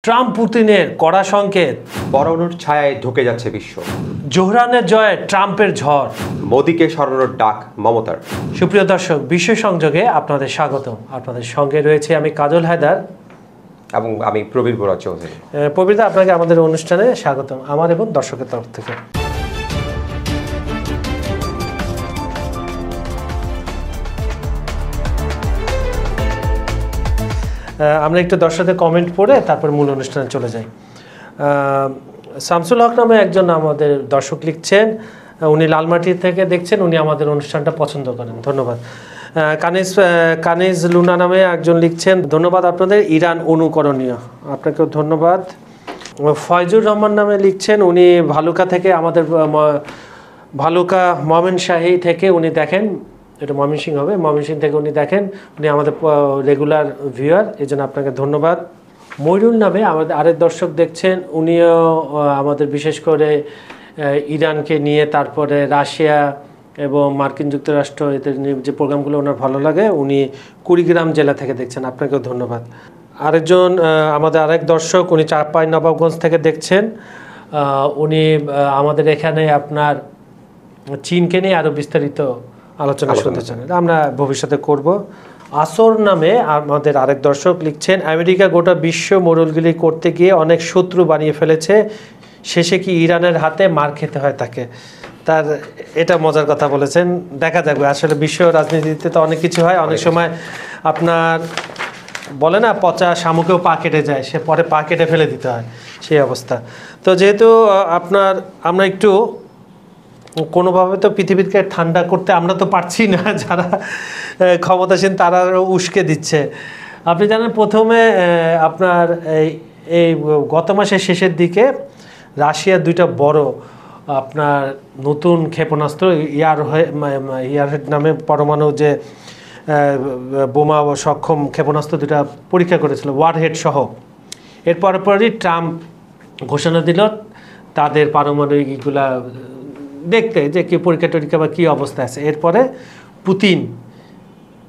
Trump পুতিনের কড়া সংকেত, পরমাণুর ছায়ায় ঢুকে যাচ্ছে বিশ্ব। জোহরানের জয়, ট্রাম্পের ঝড়, মোদিকে সরানোর ডাক মমতার। সুপ্রিয় দর্শক, বিশ্ব সংযোগে আপনাদের স্বাগতম। আপনাদের সঙ্গে রয়েছে আমি কাজল হায়দার এবং আমি প্রবীর বড়ুয়া চৌধুরী। প্রবীরদা, আপনাকে আমাদের অনুষ্ঠানে স্বাগতম আমার এবং দর্শকের তরফ থেকে। আমরা একটু দর্শকদের কমেন্ট পড়ে তারপর মূল অনুষ্ঠানে চলে যাই। শামসুল হক নামে একজন আমাদের দর্শক লিখছেন, উনি লালমাটি থেকে দেখছেন, উনি আমাদের অনুষ্ঠানটা পছন্দ করেন, ধন্যবাদ। কানিজ লুনা নামে একজন লিখছেন, ধন্যবাদ আপনাদের, ইরান অনুকরণীয়, আপনাকেও ধন্যবাদ। ফয়জুর রহমান নামে লিখছেন, উনি ভালুকা থেকে আমাদের ভালুকা ময়মনসিংহ থেকে উনি দেখেন, এটা ময়মনসিংহ হবে, ময়মনসিংহ থেকে উনি দেখেন, উনি আমাদের রেগুলার ভিউয়ার, এই জন্য আপনাকে ধন্যবাদ। মইরুল নামে আমাদের আরেক দর্শক দেখছেন, উনিও আমাদের বিশেষ করে ইরানকে নিয়ে, তারপরে রাশিয়া এবং মার্কিন যুক্তরাষ্ট্র, এদের যে প্রোগ্রামগুলো ওনার ভালো লাগে, উনি কুড়িগ্রাম জেলা থেকে দেখছেন, আপনাকেও ধন্যবাদ। আরেকজন আমাদের আরেক দর্শক, উনি চাঁপাইনবাবগঞ্জ থেকে দেখছেন, উনি আমাদের এখানে আপনার চীনকে নিয়ে আরও বিস্তারিত আলোচনা শুনতে চান, আমরা ভবিষ্যতে করব। আসর নামে আমাদের আরেক দর্শক লিখছেন, আমেরিকা গোটা বিশ্ব মোড়লগুলি করতে গিয়ে অনেক শত্রু বানিয়ে ফেলেছে, শেষে কি ইরানের হাতে মার খেতে হয় তাকে। তার এটা মজার কথা বলেছেন, দেখা যাবে। আসলে বিশ্ব রাজনীতিতে তো অনেক কিছু হয়, অনেক সময় আপনার বলে না, পচা শামুকেও পা কেটে যায়, সে পরে পা কেটে ফেলে দিতে হয়, সেই অবস্থা। তো যেহেতু আমরা একটু কোনোভাবে তো পৃথিবীকে ঠান্ডা করতে আমরা তো পারছি না, যারা ক্ষমতাসীন তারা উস্কে দিচ্ছে। আপনি জানেন, প্রথমে আপনার এই গত মাসের শেষের দিকে রাশিয়ার দুইটা বড় আপনার নতুন ক্ষেপণাস্ত্র ইয়ারহেড নামে পরমাণু যে বোমা সক্ষম ক্ষেপণাস্ত্র দুটা পরীক্ষা করেছিল, ওয়ারহেড সহ। এর পরপরই ট্রাম্প ঘোষণা দিল তাদের পারমাণবিকগুলা দেখতে, যে কি পরীক্ষা টরীক্ষা বা কী অবস্থা আছে। এরপরে পুতিন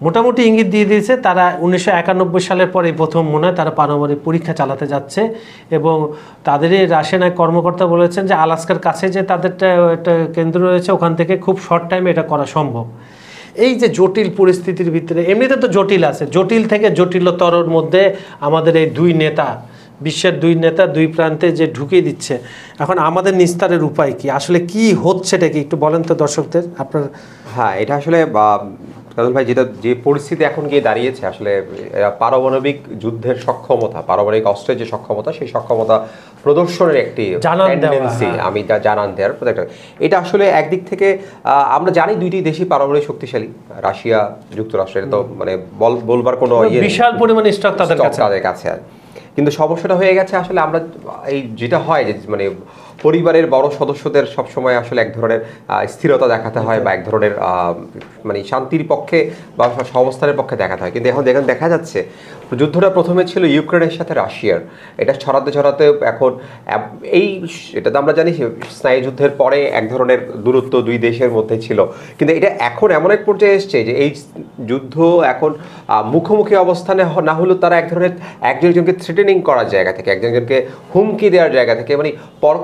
মোটামুটি ইঙ্গিত দিয়ে দিয়েছে তারা 1991 সালের পরে প্রথম মনে হয় তারা পারমাণবিক পরীক্ষা চালাতে যাচ্ছে। এবং তাদেরই রাশিয়ান এক কর্মকর্তা বলেছেন যে আলাস্কার কাছে যে তাদেরটা একটা কেন্দ্র রয়েছে, ওখান থেকে খুব শর্ট টাইমে এটা করা সম্ভব। এই যে জটিল পরিস্থিতির ভিতরে, এমনিতে তো জটিল আছে, জটিল থেকে জটিলতরর মধ্যে আমাদের এই দুই নেতা, বিশ্বের দুই নেতা দুই প্রান্তে যে ঢুকিয়ে দিচ্ছে, এখন আমাদের নিস্তারের উপায় কি, আসলে কি হচ্ছে এটা কি একটু বলেন তো দর্শকদের আপনার। হ্যাঁ, এটা আসলে কাজল ভাই, যে পরিস্থিতি এখন গিয়ে দাঁড়িয়েছে, আসলে পারমাণবিক যুদ্ধের সক্ষমতা, পারমাণবিক অস্ত্রের যে সক্ষমতা, সেই সক্ষমতা প্রদর্শনের একটি টেন্ডেন্সি, আমি যা জানান দেওয়ার প্রত্যেকটা, এটা আসলে একদিক থেকে আমরা জানি দুইটি দেশই পারমাণবিক শক্তিশালী, রাশিয়া যুক্তরাষ্ট্র, এটা তো মানে বলবার কোনো বিশাল পরিমাণে স্টক তাদের কাছে। কিন্তু সমস্যাটা হয়ে গেছে আসলে আমরা এই যেটা হয় যে মানে পরিবারের বড় সদস্যদের সবসময় আসলে এক ধরনের স্থিরতা দেখাতে হয়, বা এক ধরনের মানে শান্তির পক্ষে বা সহাবস্থানের পক্ষে দেখাতে হয়। কিন্তু এখন দেখা যাচ্ছে যুদ্ধটা প্রথমে ছিল ইউক্রেনের সাথে রাশিয়ার, এটা ছড়াতে এখন এটা তো আমরা জানি স্নায়ুযুদ্ধের পরে এক ধরনের দূরত্ব দুই দেশের মধ্যে ছিল, কিন্তু এটা এখন এমন এক পর্যায়ে এসছে যে এই যুদ্ধ এখন মুখোমুখি অবস্থানে না হলেও তারা এক ধরনের একজনকে থ্রেটেনিং করার জায়গা থেকে, একজনকে হুমকি দেওয়ার জায়গা থেকে, মানে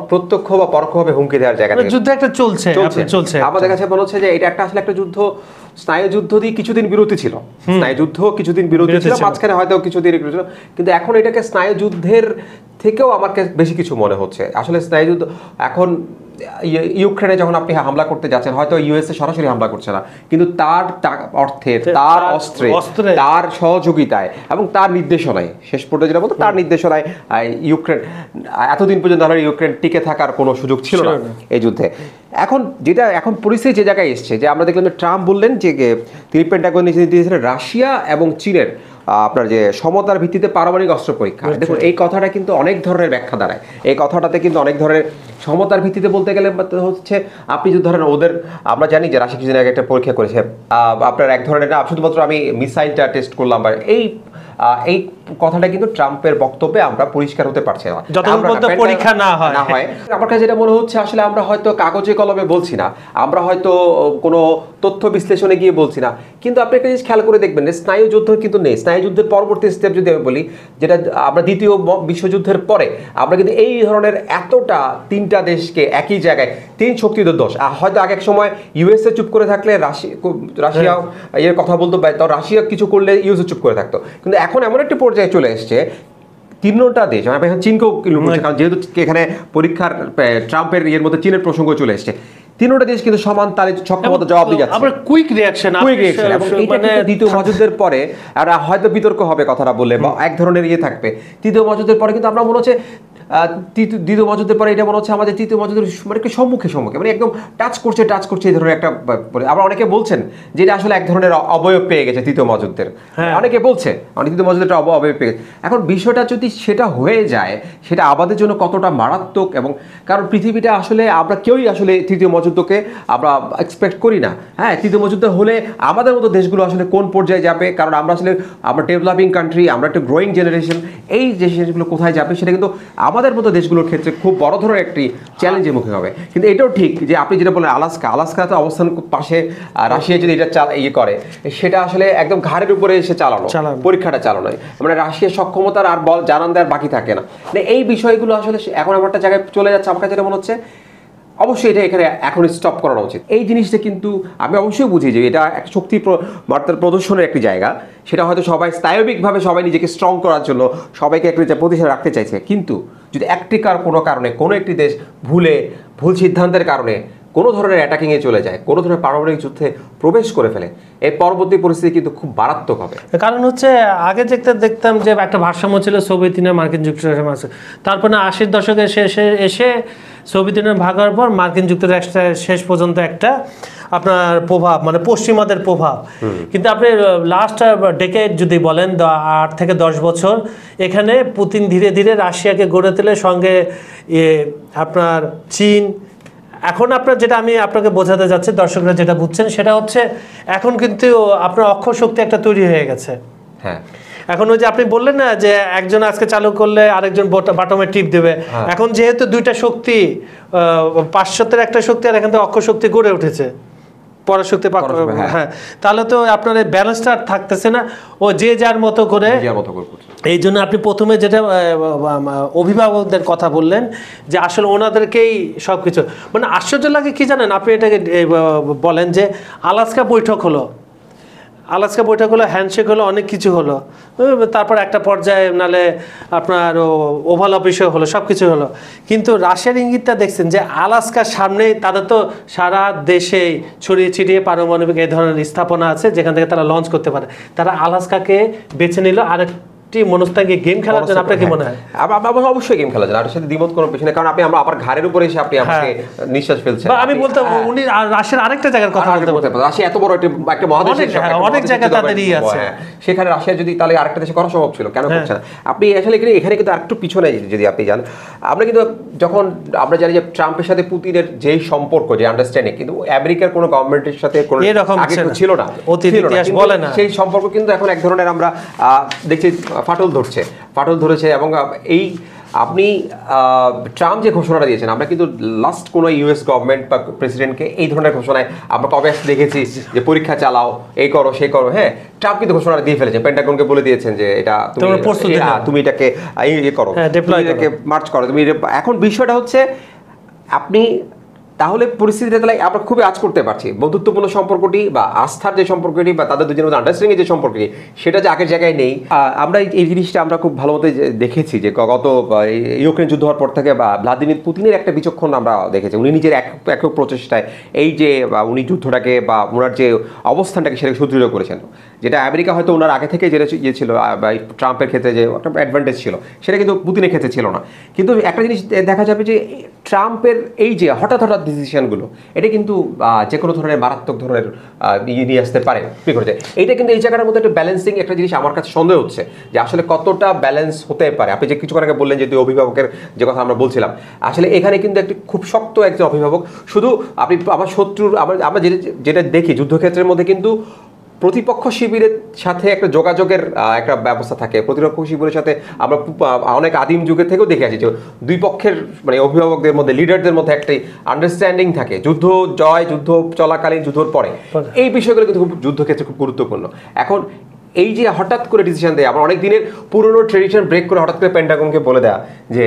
প্রত্যক্ষ বা পরোক্ষভাবে হুমকি দেওয়ার জায়গা থেকে যুদ্ধ একটা চলছে। আমাদের কাছে মনে হচ্ছে যে এটা একটা আসলে একটা যুদ্ধ, স্নায়ুযুদ্ধ দিয়ে কিছুদিন বিরতি ছিল, স্নায়ুযুদ্ধ কিছুদিন বিরতি ছিল, মাঝখানে হয়তো কিছুদিন ছিল, কিন্তু এখন এটাকে স্নায়ুযুদ্ধের থেকেও আমার বেশি কিছু মনে হচ্ছে। আসলে স্নায়ুযুদ্ধ এখন ইউক্রেনে যখন আপনি হামলা করতে যাচ্ছেন, হয়তো ইউএসএ সরাসরি হামলা করছে না, কিন্তু তার অর্থের, তার অস্ত্রে, তার সহযোগিতায় এবং তার নির্দেশনায়, শেষ পর্যন্ত যেটা বলতো, তার নির্দেশনায় ইউক্রেন এতদিন পর্যন্ত ইউক্রেন টিকে থাকার কোনো সুযোগ ছিল না এই যুদ্ধে। এখন পরিস্থিতি যে জায়গায় এসছে, যে আমরা দেখলাম যে ট্রাম্প বললেন যে তিনি পেন্টাগন নির্দেশ দিয়েছিলেন রাশিয়া এবং চীনের আপনার যে সমতার ভিত্তিতে পারমাণবিক অস্ত্র পরীক্ষা। দেখুন, এই কথাটা কিন্তু অনেক ধরনের ব্যাখ্যা দাঁড়ায়, এই কথাটাতে কিন্তু অনেক ধরনের সমতার ভিত্তিতে বলতে গেলে হচ্ছে আপনি যদি ধরেন ওদের, আমরা জানি যে রাশিয়া কিছুদিন আগে একটা পরীক্ষা করেছে আপনার এক ধরনের, শুধুমাত্র আমি মিসাইলটা টেস্ট করলাম, বা এই কথাটা কিন্তু ট্রাম্পের বক্তব্যে আমরা পরিষ্কার হতে পারছি না, পরীক্ষা না হয়। আমার কাছে যেটা মনে হচ্ছে, আসলে আমরা হয়তো কাগজে কলমে বলছি না, আমরা হয়তো কোনো তথ্য বিশ্লেষণে গিয়ে বলছি না, কিন্তু আপনি একটা জিনিস খেয়াল করে দেখবেন যে স্নায়ু যুদ্ধ কিন্তু নেই। স্নায়ু যুদ্ধের পরবর্তী স্টেপ যদি আমি বলি, যেটা আমরা দ্বিতীয় বিশ্বযুদ্ধের পরে আমরা কিন্তু এই ধরনের এতটা তিনটা দেশকে একই জায়গায় তিন শক্তিধর দোষ, হয়তো আগে এক সময় ইউএসএ চুপ করে থাকলে রাশিয়া এর কথা বলতো, তাও রাশিয়া কিছু করলে ইউএসএ চুপ করে থাকতো, কিন্তু এখন এমন একটা পর্যায়ে চলে এসছে তিনটা দেশ, আমি এখন চীনকেও কারণ যেহেতু এখানে পরীক্ষার ট্রাম্পের ইয়ের মধ্যে চীনের প্রসঙ্গ চলে এসছে, তিনটা দেশ কিন্তু সমান তালে সক্ষমতা জবাব দিয়ে যাচ্ছে। আবার কুইক রিঅ্যাকশন এবং এটা কিন্তু দ্বিতীয় মহাযুদ্ধের পরে আর হয়তো বিতর্ক হবে কথাটা বললে, বা এক ধরনের ইয়ে থাকবে। তৃতীয় মহাযুদ্ধের পরে কিন্তু আমরা মনে হচ্ছে দ্বিতীয় মহাযুদ্ধের পরে এটা মনে হচ্ছে আমাদের তৃতীয় মহাযুদ্ধের মানে একটু সম্মুখে মানে একদম টাচ করছে এই ধরনের একটা। আবার অনেকে বলছেন যে এটা আসলে এক ধরনের অবয়ব পেয়ে গেছে তৃতীয় মহাযুদ্ধের, অনেকে বলছে তৃতীয় মহাযুদ্ধের অবয়ব পেয়ে গেছে। এখন বিষয়টা যদি সেটা হয়ে যায়, সেটা আমাদের জন্য কতটা মারাত্মক, এবং কারণ পৃথিবীটা আসলে আমরা কেউই আসলে তৃতীয় মহাযুদ্ধকে আমরা এক্সপেক্ট করি না। হ্যাঁ, তৃতীয় মহাযুদ্ধ হলে আমাদের মতো দেশগুলো আসলে কোন পর্যায়ে যাবে, কারণ আমরা ডেভেলপিং কান্ট্রি, আমরা একটা গ্রোয়িং জেনারেশন, এই দেশগুলো কোথায় যাবে সেটা কিন্তু আমাদের মতো দেশগুলোর ক্ষেত্রে খুব বড় ধরনের একটি চ্যালেঞ্জের মুখে হবে। কিন্তু এটাও ঠিক যে আপনি যেটা বলেন আলাস্কা তো অবস্থান পাশে, রাশিয়া যদি এটা করে সেটা আসলে একদম ঘাড়ের উপরে এসে চালানো, পরীক্ষাটা চালানো, মানে রাশিয়ার সক্ষমতার আর বল জানান দেওয়ার বাকি থাকে না। মানে এই বিষয়গুলো আসলে এখন আমার একটা জায়গায় চলে যাচ্ছে, আমার কাছে যেটা মনে হচ্ছে অবশ্যই এটা এখানে এখন স্টপ করানো উচিত। এই জিনিসটা কিন্তু আমি অবশ্যই বুঝি যে এটা এক শক্তি বার্তার প্রদর্শনের একটি জায়গা, সেটা হয়তো সবাই স্নায়বিকভাবে সবাই নিজেকে স্ট্রং করার জন্য সবাইকে একটি প্রতিষ্ঠা রাখতে চাইছে। কিন্তু যদি কোনো কারণে কোনো একটি দেশ ভুল সিদ্ধান্তের কারণে কোনো ধরনের অ্যাটাকিংয়ে চলে যায়, কোনো ধরনের পারমাণবিক যুদ্ধে প্রবেশ করে ফেলে, এই পরবর্তী পরিস্থিতি কিন্তু খুব মারাত্মক হবে। কারণ হচ্ছে আগে দেখতাম যে একটা ভারসাম্য ছিল সোভিয়েত ইউনিয়ন মার্কিন যুক্তরাষ্ট্রের মাঝে, তারপরে 80-র দশকে এসে সোভিয়েত ইউনিয়ন ভাগার পর মার্কিন যুক্তরাষ্ট্রের শেষ পর্যন্ত একটা আপনার প্রভাব, মানে পশ্চিমাদের প্রভাব। কিন্তু আপনি লাস্ট ডেকেড যদি বলেন 8 থেকে 10 বছর, এখানে পুতিন ধীরে ধীরে রাশিয়াকে গড়ে তোলে, সঙ্গে আপনার চীন। এখন আপনার যেটা আমি আপনাকে বোঝাতে যাচ্ছি, দর্শকরা যেটা বুঝছেন সেটা হচ্ছে এখন কিন্তু আপনার অক্ষর শক্তি একটা তৈরি হয়ে গেছে। হ্যাঁ, এখন ওই যে আপনি বললেন না যে একজন আজকে চালু করলে আরেকজন বাটমে টিপ দেবে, এখন যেহেতু দুইটা শক্তি, পাশ্চাত্যের একটা শক্তি আর এখান থেকে অক্ষর শক্তি গড়ে উঠেছে, পরাশক্তি, হ্যাঁ, তাহলে তো আপনার এই ব্যালেন্সটা থাকতেছে না, ও যে যার মতো করে। এই জন্য আপনি প্রথমে যেটা অভিভাবকদের কথা বললেন যে আসলে ওনাদেরকেই সবকিছু, মানে আশ্চর্য লাগে কি জানেন, আপনি এটাকে বলেন যে আলাস্কা বৈঠক হলো, হ্যান্ডশেক হলো, অনেক কিছু হলো, তারপর একটা পর্যায়ে নালে আপনার ওভাল অফিসে হলো, সব কিছু হলো, কিন্তু রাশিয়ার ইঙ্গিতটা দেখছেন যে আলাস্কার সামনেই তাদের তো সারা দেশেই ছড়িয়ে ছিটিয়ে পারমাণবিক এই ধরনের স্থাপনা আছে যেখান থেকে তারা লঞ্চ করতে পারে। তারা আলাস্কাকে বেছে নিল মনস্তাঙ্গিক গেম খেলার জন্য। আপনার কি মনে হয়? অবশ্যই গেম খেলার জন্য, আর সাথে দ্বিমত কোনো পেছনে, কারণ আমরা আবার ঘাড়ের উপরে এসে আপনি আমাকে নিঃশ্বাস ফেলছেন। আমি বলতে উনি রাশিয়ার আরেকটা জায়গার কথা বলতে পারেন, রাশিয়া এত বড় একটা মহাদেশ, অনেক জায়গা তাদেরই আছে, সেখানে রাশিয়া যদি তাহলে আরেকটা দেশে করা সম্ভব ছিল, কেন করছে না? আপনি আসলে এখানে কিন্তু আরেকটু পিছনে যদি আপনি যান, আমরা কিন্তু যখন আমরা জানি যে ট্রাম্পের সাথে পুতিনের যেই সম্পর্ক, যে আন্ডারস্ট্যান্ডিং, কিন্তু আমেরিকার কোনো গভর্নমেন্টের সাথে কোনো আগে ছিল না, সেই সম্পর্ক কিন্তু এখন এক ধরনের আমরা দেখছি ফাটল ধরেছে। এবং এই আপনি ট্রাম্প যে ঘোষণাটা দিয়েছেন, আমরা কিন্তু লাস্ট কোনো ইউএস গভর্নমেন্ট বা প্রেসিডেন্টকে এই ধরনের ঘোষণায় আমরা কবে দেখেছি যে পরীক্ষা চালাও, এই করো সেই করো। হ্যাঁ, ট্রাম্প কিন্তু ঘোষণাটা দিয়ে ফেলেছেন, পেন্টাগনকে বলে দিয়েছেন যে এটা তুমি এটাকে করো, এটাকে মার্চ করো তুমি। এখন বিষয়টা হচ্ছে আপনি তাহলে পরিস্থিতিটা তাহলে আমরা খুবই আঁচ করতে পারছি, বন্ধুত্বপূর্ণ সম্পর্কটি বা আস্থার যে সম্পর্কটি বা তাদের দুজনের মধ্যে আন্ডারস্ট্যান্ডিং যে সম্পর্কটি, সেটা যে আগের জায়গায় নেই। আমরা এই জিনিসটা আমরা খুব ভালো মতো দেখেছি যে গত ইউক্রেন যুদ্ধ হওয়ার পর থেকে বা ভ্লাদিমির পুতিনের একটা বিচক্ষণ আমরা দেখেছি, উনি নিজের একক প্রচেষ্টায় এই যে উনি যুদ্ধটাকে বা ওনার যে অবস্থানটাকে সেটাকে সুদৃঢ় করেছেন, যেটা আমেরিকা হয়তো ওনার আগে থেকে যেটা ইয়ে ছিল বা ট্রাম্পের ক্ষেত্রে যে একটা অ্যাডভান্টেজ ছিল, সেটা কিন্তু পুতিনের ক্ষেত্রে ছিল না। কিন্তু একটা জিনিস দেখা যাবে যে ট্রাম্পের এই যে হঠাৎ ডিসিশনগুলো, এটা কিন্তু যে কোনো ধরনের মারাত্মক ধরনের নিয়ে আসতে পারে। এইটা কিন্তু এই জায়গার মধ্যে একটা ব্যালেন্সিং একটা জিনিস আমার কাছে সন্দেহ হচ্ছে যে আসলে কতটা ব্যালেন্স হতে পারে। আপনি যে কিছুক্ষণ আগে বললেন যে দুই অভিভাবকের যে কথা আমরা বলছিলাম, আসলে এখানে কিন্তু একটি খুব শক্ত একজন অভিভাবক, শুধু আপনি আমার শত্রুর আমরা যেটা দেখি যুদ্ধক্ষেত্রের মধ্যে কিন্তু প্রতিপক্ষ শিবিরের সাথে একটা যোগাযোগের একটা ব্যবস্থা থাকে। প্রতিপক্ষ শিবিরের সাথে আমরা অনেক আদিম যুগের থেকেও দেখে আসি যে দুই পক্ষের মানে অভিভাবকদের মধ্যে, লিডারদের মধ্যে একটা আন্ডারস্ট্যান্ডিং থাকে। যুদ্ধ জয়, যুদ্ধ চলাকালীন, যুদ্ধর পরে, এই বিষয়গুলো কিন্তু খুব যুদ্ধক্ষেত্রে খুব গুরুত্বপূর্ণ। এখন এই যে হঠাৎ করে ডিসিশন দেয়, আমার অনেক দিনের পুরনো ট্রেডিশন ব্রেক করে হঠাৎ করে পেন্টাগনকে বলে দেয়া যে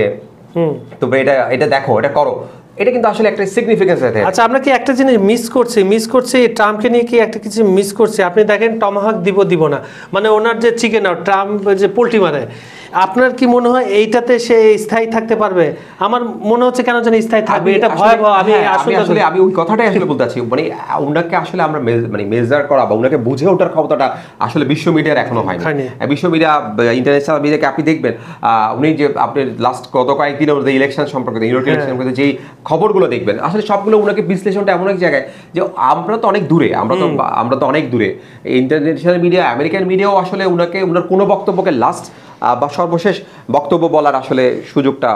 তবে এটা দেখো, এটা করো, এটা কিন্তু আসলে একটা সিগনিফিকেন্স আছে। আচ্ছা, আমরা কি একটা জিনিস মিস করছি ট্রাম্পকে নিয়ে, কি একটা কিছু মিস করছি? আপনি দেখেন টমাহক দিব না, মানে ওনার যে চিকেন আউট, ট্রাম্প যে পোল্ট্রি মারে, আপনার কি মনে হয় এইটাতে সে স্থায়ী থাকতে পারবে? আমার মনে হচ্ছে কেন যেন স্থায়ী থাকবে, এটা ভয়াবহ। আমি ওই কথাটাই আসলে বলতে চাচ্ছি, মানে ওনাকে আসলে আমরা মানে মেজার করা বা ওনাকে বুঝে ওঠার ক্ষমতাটা আসলে বিশ্ব মিডিয়ার এখনো হয়নি। বিশ্ব মিডিয়া, ইন্টারন্যাশনাল মিডিয়াকে আপনি দেখবেন, উনি যে আপনি লাস্ট গত কয়েকদিনের মধ্যে ইলেকশন সম্পর্কে, ইউরোপিয়ান ইলেকশন সম্পর্কে যেই খবরগুলো দেখবেন, আসলে সবগুলো ওনাকে বিশ্লেষণটা এমন এক জায়গায় যে আমরা তো অনেক দূরে, আমরা তো অনেক দূরে। ইন্টারন্যাশনাল মিডিয়া, আমেরিকান মিডিয়াও আসলে ওনাকে, ওনার কোনো বক্তব্যকে লাস্ট বা সর্বশেষ বক্তব্য বলার আসলে সুযোগটা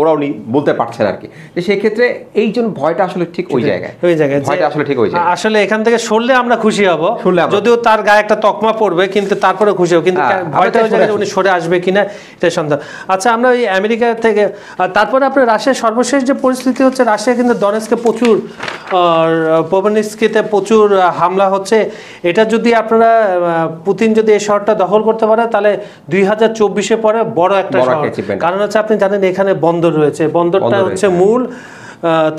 ওরা উনি বলতে পারছেন আর কি। সেই ক্ষেত্রে এই জন্য ভয়টা আসলে ঠিক ওই জায়গায়, ভয়টা আসলে ঠিক ওই জায়গায়। আসলে এখান থেকে সরলে আমরা খুশি হব, যদিও তার গায়ে একটা তকমা পড়বে, কিন্তু তারপরে খুশি হব, কিন্তু ভয়টা ওই জায়গায় উনি সরে আসবে কিনা এটা সন্দেহ। আচ্ছা, আমরা ওই আমেরিকা থেকে তারপরে আপনার রাশিয়ার সর্বশেষ যে পরিস্থিতি হচ্ছে, রাশিয়া কিন্তু ডনেটস্কে প্রচুর, পোভানিস্কিতে প্রচুর হামলা হচ্ছে। এটা যদি আপনারা পুতিন যদি এই শহরটা দখল করতে পারে, তাহলে 2024 পরে বড় একটা শহর। কারণ হচ্ছে আপনি জানেন এখানে বন্দর রয়েছে, বন্দরটা হচ্ছে মূল।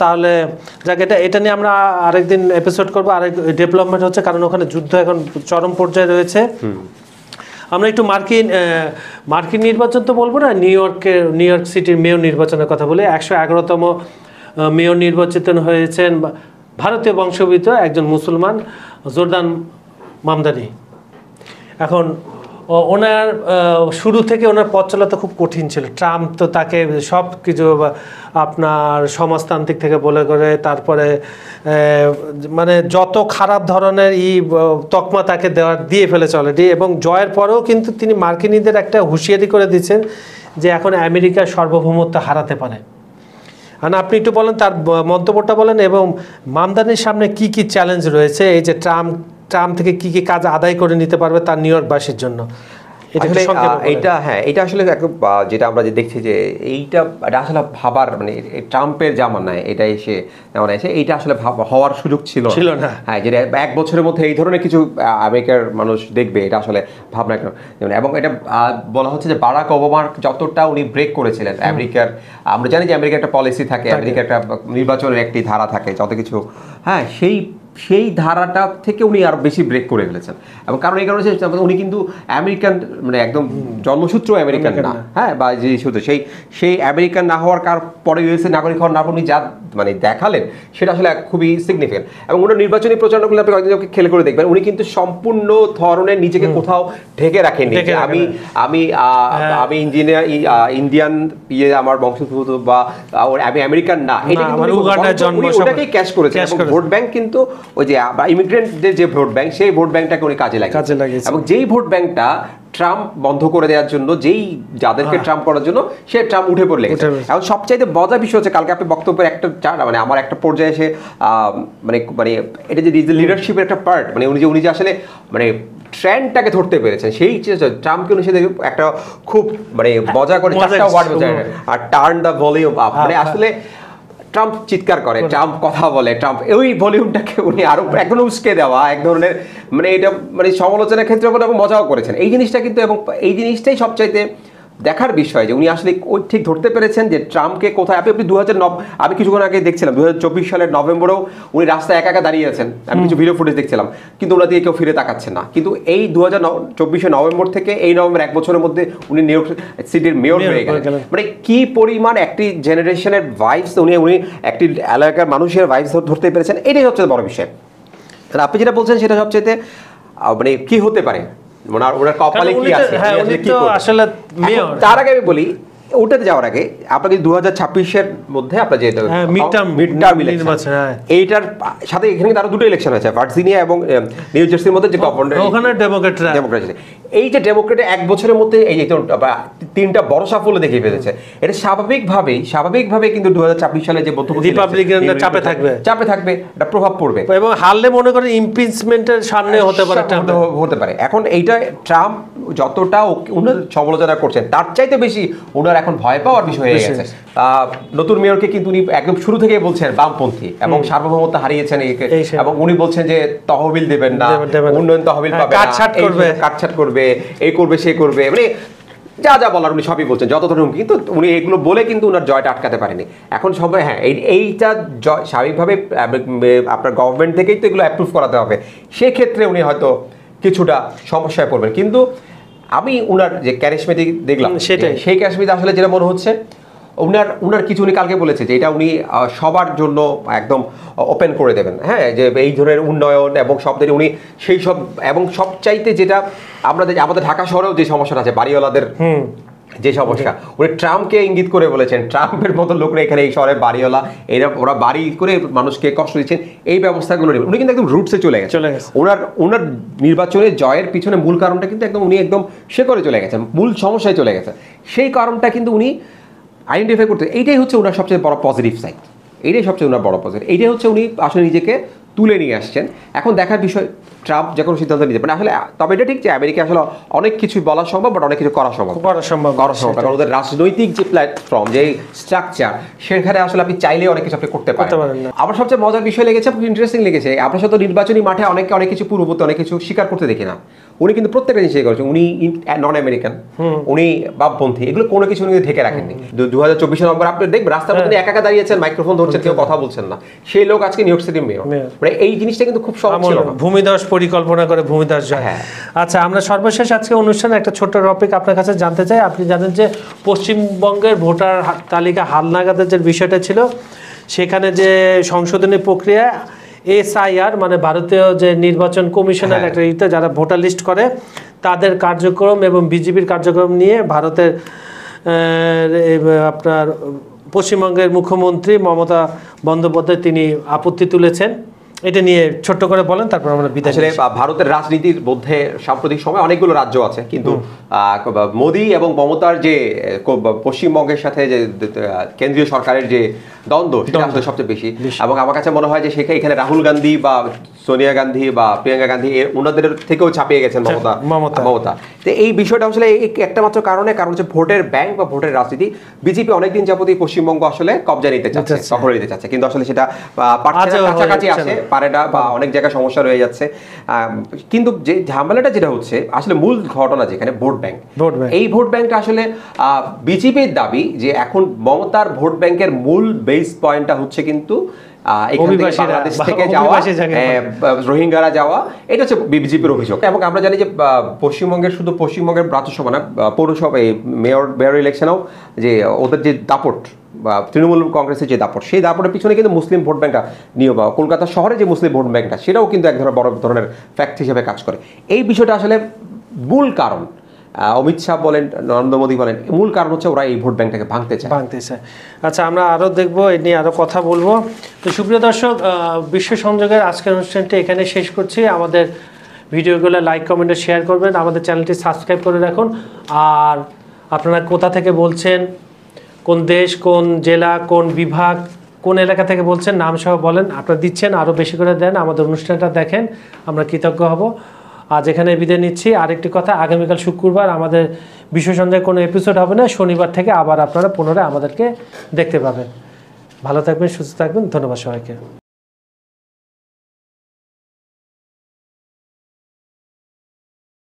তাহলে যাক, এটা নিয়ে আমরা আরেকদিন এপিসোড করবো, আরেক ডেভেলপমেন্ট হচ্ছে, কারণ ওখানে যুদ্ধ এখন চরম পর্যায়ে রয়েছে। আমরা একটু মার্কিন নির্বাচন তো বলবো না, নিউ ইয়র্ক সিটির মেয়র নির্বাচনের কথা বলি। 111তম মেয়র নির্বাচিত হয়েছেন ভারতীয় বংশোদ্ভূত একজন মুসলমান, জোরদান মামদানি। এখন ওনার শুরু থেকে ওনার পথ চলা তো খুব কঠিন ছিল। ট্রাম্প তো তাকে সব কিছু আপনার সমাজতান্ত্রিক থেকে বলে করে, তারপরে মানে যত খারাপ ধরনের তকমা তাকে দিয়ে ফেলেছে অলরেডি। এবং জয়ের পরেও কিন্তু তিনি মার্কিনীদের একটা হুঁশিয়ারি করে দিচ্ছেন যে এখন আমেরিকা সার্বভৌমত্ব হারাতে পারে। মানে আপনি একটু বলেন, তার মন্তব্যটা বলেন, এবং মামদানির সামনে কি কি চ্যালেঞ্জ রয়েছে, এই যে ট্রাম্প থেকে কি কি কাজ আদায় করে নিতে পারবে তার নিউ ইয়র্কবাসীর জন্য। এটা আসলে যেটা আমরা যে দেখছি যে এইটা আসলে ভাবার, মানে ট্রাম্পের জামানায় এটা এসে এইটা আসলে হওয়ার সুযোগ ছিল না। হ্যাঁ, যেটা 1 বছরের মধ্যে এই ধরনের কিছু আমেরিকার মানুষ দেখবে, এটা আসলে ভাবনা। এবং এটা বলা হচ্ছে যে বারাক ওবামার যতটা উনি ব্রেক করেছিলেন আমেরিকার, আমরা জানি যে আমেরিকার একটা পলিসি থাকে, আমেরিকার একটা নির্বাচনের একটি ধারা থাকে, যত কিছু, হ্যাঁ, সেই ধারাটা থেকে উনি আরো বেশি ব্রেক করে ফেলেছেন। এবং কারণ এই কারণে উনি কিন্তু আমেরিকান, মানে একদম জন্মসূত্র আমেরিকান না, হ্যাঁ, বা যে সূত্র সেই আমেরিকান না হওয়ার পরে ইউএসএ নাগরিক হওয়ার না উনি যা মানে দেখালেন, সেটা আসলে খুবই সিগনিফিকেন্ট। এবং ওনার নির্বাচনী প্রচারণাগুলো আপনি কয়েকদিন খেয়াল করে দেখবেন, উনি কিন্তু সম্পূর্ণ ধরনের নিজেকে কোথাও ঢেকে রাখেননি। আমি ইন্ডিয়ান আমার বংশোদ্ভূত বা আমি আমেরিকান না, এটা ওটাকেই ক্যাশ করেছেন। এবং ভোট ব্যাংক কিন্তু ওই যে ইমিগ্রেন্টদের যে ভোট ব্যাংক, সেই ভোট ব্যাংকটাকে উনি কাজে লাগিয়েছে। এবং যেই ভোট ব্যাংকটা ট্রাম্প বন্ধ করে দেওয়ার জন্য, যাদেরকে ট্রাম্প করার জন্য, সে ট্রাম্প উঠে পড়ে লেগেছে। এখন সবচাইতে মজার বিষয় হচ্ছে, কালকে আপনি বক্তব্যের মানে আমার একটা পর্যায়ে এসে মানে এটা যে লিডারশিপের একটা পার্ট, মানে উনি যে আসলে মানে ট্রেন্ডটাকে ধরতে পেরেছেন, সেই ট্রাম্পকে উনি সেটা একটা খুব মানে মজা করে চারটা ওয়ার্ড বোঝায়, আর টার্ন দ্য ভলিউম আপ, মানে আসলে ট্রাম্প চিৎকার করে, ট্রাম্প কথা বলে, ট্রাম্প ওই ভলিউমটাকে উনি আরো একদম উস্কে দেওয়া এক ধরনের, মানে এটা মানে সমালোচনার ক্ষেত্রে বলে এবং মজাও করেছেন এই জিনিসটা কিন্তু। এবং এই জিনিসটাই সবচাইতে দেখার বিষয় যে উনি আসলে ওই ঠিক ধরতে পেরেছেন যে ট্রাম্পকে কোথায়। আপনি 2009, আমি কিছুক্ষণ আগে দেখছিলাম 2024 সালের নভেম্বরেও উনি রাস্তায় একা দাঁড়িয়ে আছেন, আমি কিছু ভিডিও ফুটেজ দেখছিলাম, কিন্তু ওনার দিকে কেউ ফিরে তাকাচ্ছে না। কিন্তু এই 2024 নভেম্বর থেকে এই নভেম্বর 1 বছরের মধ্যে উনি নিউ ইয়র্ক সিটির মেয়র হয়ে গেলেন। মানে কি পরিমাণ একটি জেনারেশনের ভাইবস উনি একটি এলাকার মানুষের ভাইবস ধরতে পেরেছেন, এটাই হচ্ছে বড় বিষয়। আপনি যেটা বলছেন সেটা সবচেয়ে মানে কি হতে পারে, ওনার কপালে কি আছে। তার আগে আমি বলি, ওটাতে যাওয়ার আগে আপনাকে 2026-এর মধ্যে আপনার যে মিডটার্ম ইলেকশন, এইটার সাথে এখানে কিন্তু আরো দুটো ইলেকশন আছে, ভার্জিনিয়া এবং নিউ জার্সির মধ্যে যে গভর্নর, ওখানে ডেমোক্রেট। এই যে ডেমোক্রেট 1 বছরের মধ্যে এই যে 3টা বড় সাফল্য দেখিয়ে ফেলেছে, এটা স্বাভাবিকভাবেই কিন্তু 2024 সালে যে রিপাবলিকানরা চাপে থাকবে, এটা প্রভাব পড়বে এবং হারলে মনে করেন ইমপিচমেন্টের সামনে হতে পারে। এখন এইটা ট্রাম্প যতটা উনার সমালোচনা করছেন তার চাইতে বেশি উনার এখন ভয় পাওয়ার বিষয় হয়ে গেছে। নতুন মেয়রকে কিন্তু উনি একদম শুরু থেকে বলছেন বামপন্থী এবং সার্বভৌমত্ব হারিয়েছেন এবং উনি বলছেন যে তহবিল দেবেন না, উন্নয়ন তহবিল পাবে না, কাটছাট করবে, এই করবে সে করবে, মানে যা যা বলার উনি সবই বলছেন যত ধরনের, কিন্তু উনি এগুলো বলে কিন্তু উনার জয়টা আটকাতে পারেনি। এখন সবাই এইটা স্বাভাবিকভাবে আপনার গভর্নমেন্ট থেকেই তো এগুলো অ্যাপ্রুভ করাতে হবে, সেক্ষেত্রে উনি হয়তো কিছুটা সমস্যায় পড়বেন। কিন্তু আমি উনার যে ক্যারিশমেটিক দেখলাম সেই ক্যারিশমেটিক আসলে যেটা মনে হচ্ছে উনার কিছু উনি কালকে বলেছে যে এটা উনি সবার জন্য একদম ওপেন করে দেবেন, হ্যাঁ, যে এই ধরনের উন্নয়ন এবং সব দিকে উনি সেই সব, এবং সবচাইতে যেটা আমাদের ঢাকা শহরেও যে সমস্যাটা আছে বাড়িওয়ালাদের যে সমস্যা, উনি ট্রাম্পকে ইঙ্গিত করে বলেছেন ট্রাম্পের মতো লোকরা এখানে এই শহরে বাড়িওয়ালা, ওরা বাড়ি করে মানুষকে কষ্ট দিচ্ছেন, এই ব্যবস্থাগুলো নেবেন। উনি কিন্তু একদম রুটসে চলে গেছে। ওনার নির্বাচনে জয়ের পিছনে মূল কারণটা কিন্তু উনি একদম শেকড়ে চলে গেছেন, মূল সমস্যায় চলে গেছে। সেই কারণটা কিন্তু উনি আইডেন্টিফাই করতে, এইটাই হচ্ছে ওনার সবচেয়ে বড় পজিটিভ সাইড, এইটাই সবচেয়ে ওনার বড় পজিটিভ, এইটাই হচ্ছে উনি আসলে নিজেকে তুলে নিয়ে আসছেন। এখন দেখার বিষয় ট্রাম্প যে কোনো সিদ্ধান্ত নিতে পারে আসলে, তবে এটা ঠিক যে আমেরিকা আসলে অনেক কিছু বলা সম্ভব, বাট অনেক কিছু করা সম্ভব, কারণ ওদের রাজনৈতিক যে প্ল্যাটফর্ম, যে স্ট্রাকচার, সেখানে আসলে আপনি চাইলে অনেক কিছু আপনি করতে পারেন। আমার সবচেয়ে মজার বিষয় লেগেছে, ইন্টারেস্টিং লেগেছে, আপনার সাথে নির্বাচনী মাঠে অনেক কিছু পূর্ববর্তী অনেক কিছু স্বীকার করতে দেখি না, উনি কিন্তু প্রত্যেকটা জিনিস করেছেন। উনি নন আমেরিকান, উনি বামপন্থী, এগুলো কোনো কিছু উনি ঢেকে রাখেননি। 2024 নম্বর আপনি দেখবেন রাস্তার মধ্যে একা দাঁড়িয়েছেন, মাইক্রোফোন ধরছেন, কেউ কথা বলছেন না, সেই লোক আজকে নিউ ইয়র্ক সিটির মেয়র। মানে এই জিনিসটা কিন্তু খুব সহজ ছিল না। ভূমিধস পরিকল্পনা করে ভূমিধস যায়। আচ্ছা, আমরা সর্বশেষ আজকে অনুষ্ঠানে একটা ছোট্ট টপিক আপনার কাছে জানতে চাই। আপনি জানেন যে পশ্চিমবঙ্গের ভোটার তালিকা হালনাগাদের যে বিষয়টা ছিল, সেখানে যে সংশোধনী প্রক্রিয়া SIR মানে ভারতীয় যে নির্বাচন কমিশনের একটা ইতে যারা ভোটার লিস্ট করে তাদের কার্যক্রম এবং বিজেপির কার্যক্রম নিয়ে ভারতের আপনার পশ্চিমবঙ্গের মুখ্যমন্ত্রী মমতা বন্দ্যোপাধ্যায় তিনি আপত্তি তুলেছেন। এটা নিয়ে ছোট্ট করে বলেন, তারপর আমরা বিদায়। আসলে ভারতের রাজনীতির মধ্যে সাম্প্রতিক সময় অনেকগুলো রাজ্য আছে, কিন্তু মোদী এবং মমতার যে পশ্চিমবঙ্গের সাথে যে কেন্দ্রীয় সরকারের যে দ্বন্দ্ব, সেটা আসলে সবচেয়ে বেশি। এবং আমার কাছে মনে হয় যে এখানে রাহুল গান্ধী বা সোনিয়া গান্ধী বা প্রিয়াঙ্কা গান্ধী ওনাদের থেকেও ছাপিয়ে গেছেন মমতা। তো এই বিষয়টা আসলে একটা মাত্র কারণ হচ্ছে ভোটের ব্যাংক বা ভোটের রাজনীতি। বিজেপি অনেকদিন যাবতই পশ্চিমবঙ্গ আসলে কবজা নিতে চাচ্ছে, দখল নিতে চাচ্ছে, কিন্তু আসলে সেটা কাছাকাছি আসে পারে না, বা অনেক জায়গায় সমস্যা রয়ে যাচ্ছে। কিন্তু যে ঝামেলাটা যেটা হচ্ছে আসলে মূল ঘটনা যেখানে ভোট ব্যাংক, এই ভোট ব্যাংকটা আসলে বিজেপির দাবি যে এখন মমতার ভোট ব্যাংকের মূল বেস পয়েন্টটা হচ্ছে কিন্তু বাংলাদেশ থেকে যাওয়া, রোহিঙ্গারা যাওয়া, এটা হচ্ছে বিজেপির অভিযোগ। এবং আমরা জানি যে পশ্চিমবঙ্গের রাজ্যসভা না পৌরসভা মেয়র ইলেকশনেও যে ওদের যে দাপট বা তৃণমূল কংগ্রেসের যে দাপট, সেই দাপটের পিছনে কিন্তু মুসলিম ভোট ব্যাংকটা নিয়োগ, কলকাতা শহরে যে মুসলিম ভোট ব্যাংকটা, সেটাও কিন্তু এক ধরনের বড় ধরনের ফ্যাক্ট হিসেবে কাজ করে। এই বিষয়টা আসলে মূল কারণ, অমিত শাহ বলেন, নরেন্দ্র মোদী বলেন, মূল কারণ হচ্ছে ওরা এই ভোট ব্যাংকটাকে ভাঙতে চায়। আচ্ছা, আমরা আরও দেখবো, এ নিয়ে আরও কথা বলবো। তো সুপ্রিয় দর্শক, বিশ্ব সংযোগের আজকের অনুষ্ঠানটি এখানে শেষ করছি। আমাদের ভিডিওগুলো লাইক, কমেন্টে শেয়ার করবেন, আমাদের চ্যানেলটি সাবস্ক্রাইব করে রাখুন। আর আপনারা কোথা থেকে বলছেন, কোন দেশ, কোন জেলা, কোন বিভাগ, কোন এলাকা থেকে বলছেন, নাম সহ বলেন। আপনারা দিচ্ছেন, আরও বেশি করে দেন, আমাদের অনুষ্ঠানটা দেখেন, আমরা কৃতজ্ঞ হব। আজ এখানে বিদায় নিচ্ছি। আরেকটি কথা, আগামীকাল শুক্রবার আমাদের বিশ্ব সন্ধ্যায় কোনো এপিসোড হবে না, শনিবার থেকে আবার আপনারা পুনরায় আমাদেরকে দেখতে পাবেন। ভালো থাকবেন, সুস্থ থাকবেন, ধন্যবাদ সবাইকে।